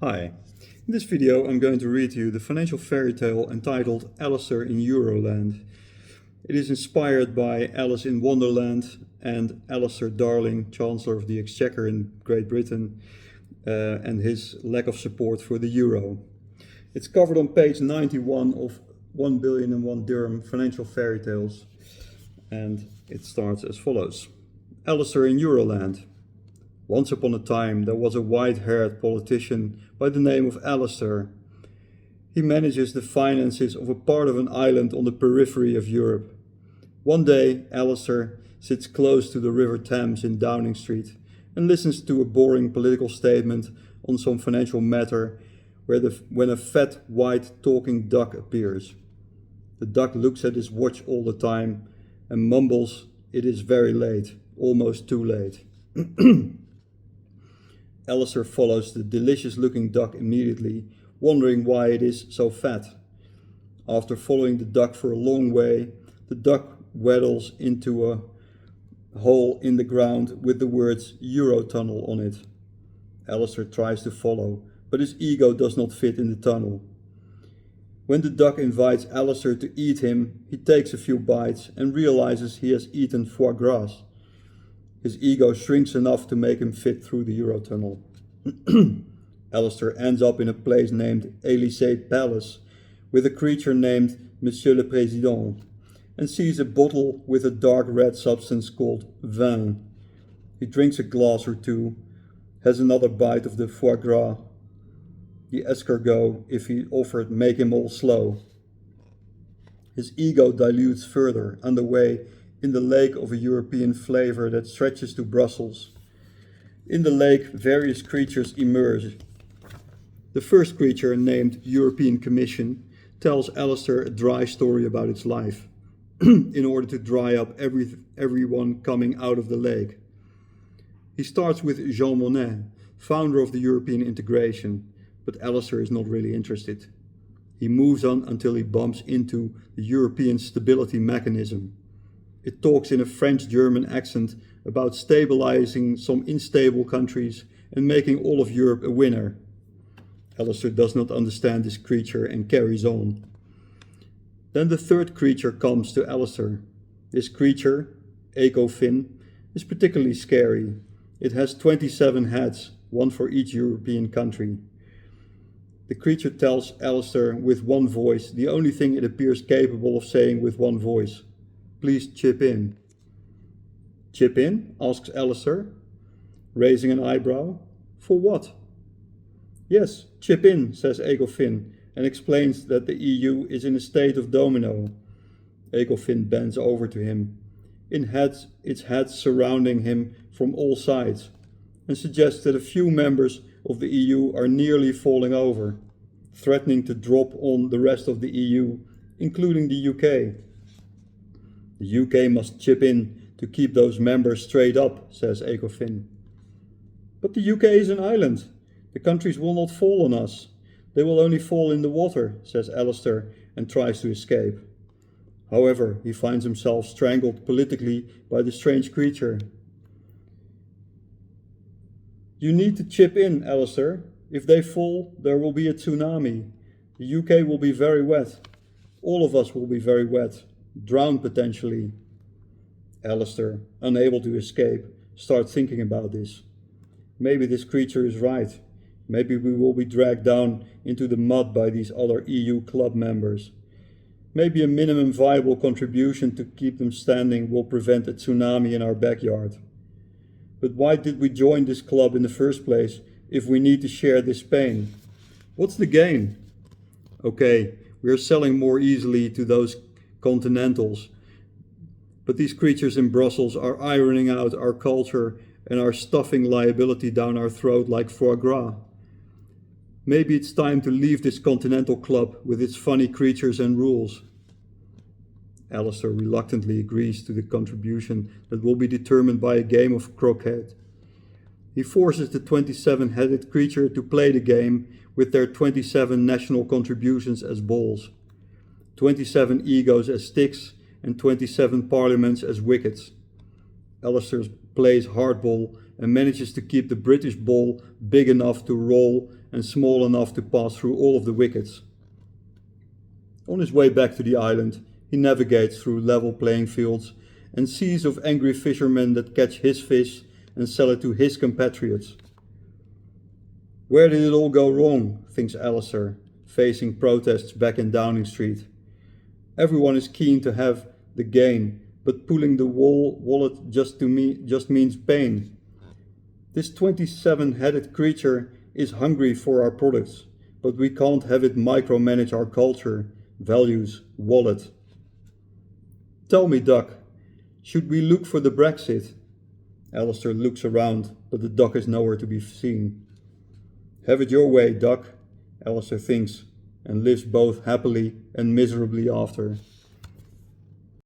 Hi, in this video I'm going to read to you the financial fairy tale entitled Alistair in Euroland. It is inspired by Alice in Wonderland and Alistair Darling, Chancellor of the Exchequer in Great Britain, and his lack of support for the euro. It's covered on page 91 of 1 Billion and One Dirham Financial Fairy Tales, and it starts as follows. Alistair in Euroland. Once upon a time there was a white-haired politician by the name of Alistair. He manages the finances of a part of an island on the periphery of Europe. One day Alistair sits close to the River Thames in Downing Street and listens to a boring political statement on some financial matter when a fat white talking duck appears. The duck looks at his watch all the time and mumbles, "It is very late, almost too late." Alistair follows the delicious-looking duck immediately, wondering why it is so fat. After following the duck for a long way, the duck waddles into a hole in the ground with the words Eurotunnel on it. Alistair tries to follow, but his ego does not fit in the tunnel. When the duck invites Alistair to eat him, he takes a few bites and realizes he has eaten foie gras. His ego shrinks enough to make him fit through the Eurotunnel. Alistair ends up in a place named Élysée Palace with a creature named Monsieur le Président and sees a bottle with a dark red substance called vin. He drinks a glass or two, has another bite of the foie gras. The escargot, if he offered, make him all slow. His ego dilutes further underway in the lake of a European flavor that stretches to Brussels. In the lake, various creatures emerge. The first creature, named European Commission, tells Alistair a dry story about its life, in order to dry up everyone coming out of the lake. He starts with Jean Monnet, founder of the European integration, but Alistair is not really interested. He moves on until he bumps into the European Stability Mechanism. It talks in a French-German accent about stabilizing some unstable countries and making all of Europe a winner. Alistair does not understand this creature and carries on. Then the third creature comes to Alistair. This creature, Ecofin, is particularly scary. It has 27 heads, one for each European country. The creature tells Alistair with one voice, the only thing it appears capable of saying with one voice. "Please chip in." "Chip in?" asks Alistair, raising an eyebrow. "For what?" "Yes, chip in," says Ecofin, and explains that the EU is in a state of domino. Ecofin bends over to him, its heads surrounding him from all sides, and suggests that a few members of the EU are nearly falling over, threatening to drop on the rest of the EU, including the UK. "The UK must chip in to keep those members straight up," says Ecofin. "But the UK is an island. The countries will not fall on us. They will only fall in the water," says Alistair, and tries to escape. However, he finds himself strangled politically by the strange creature. "You need to chip in, Alistair. If they fall, there will be a tsunami. The UK will be very wet. All of us will be very wet. Drowned potentially." Alistair, unable to escape, starts thinking about this. Maybe this creature is right. Maybe we will be dragged down into the mud by these other EU club members. Maybe a minimum viable contribution to keep them standing will prevent a tsunami in our backyard. But why did we join this club in the first place if we need to share this pain? What's the gain? Okay, we are selling more easily to those continentals, but these creatures in Brussels are ironing out our culture and are stuffing liability down our throat like foie gras. Maybe it's time to leave this continental club with its funny creatures and rules. Alistair reluctantly agrees to the contribution that will be determined by a game of croquet. He forces the 27-headed creature to play the game with their 27 national contributions as balls, 27 egos as sticks, and 27 parliaments as wickets. Alistair plays hardball and manages to keep the British ball big enough to roll and small enough to pass through all of the wickets. On his way back to the island, he navigates through level playing fields and seas of angry fishermen that catch his fish and sell it to his compatriots. Where did it all go wrong, thinks Alistair, facing protests back in Downing Street. Everyone is keen to have the gain, but pulling the wallet just means pain. This 27-headed creature is hungry for our products, but we can't have it micromanage our culture, values, wallet. Tell me, Duck, should we look for the Brexit? Alistair looks around, but the duck is nowhere to be seen. Have it your way, Duck, Alistair thinks, and lives both happily and miserably after.